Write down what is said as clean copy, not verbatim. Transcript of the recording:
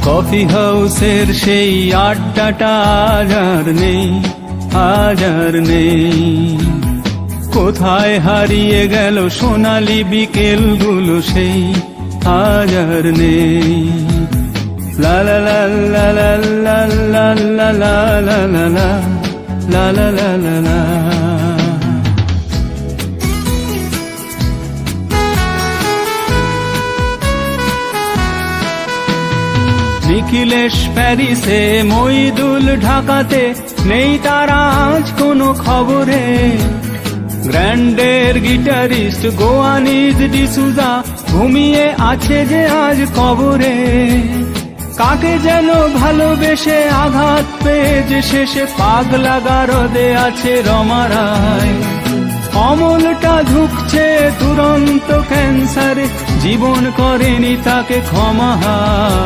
Coffee হাউসের সেই আড্ডাটা আজ আর নেই, আজ আর নেই। কোথায় হারিয়ে গেল সোনালি বিকেলগুলো সেই, আজ আর নেই। লা লা লা লা লা লা লা লা লা লা লা লা লা লা লা লা। নিখিলেশ প্যারিসে, মইদুল ঢাকাতে, নেই তারা আজ কোনো খবরে। গ্র্যান্ডের গিটারিস্ট গোয়ানিজ ডিসুজা ঘুমিয়ে আছে যে আজ কবরে। কাকে যেন ভালোবেসে আঘাত পেয়ে যে শেষে পাগলা গারদে আছে রমা রায়। অমলটা ঢুকছে দুরন্ত ক্যান্সারে, জীবন করেনি তাকে ক্ষমা।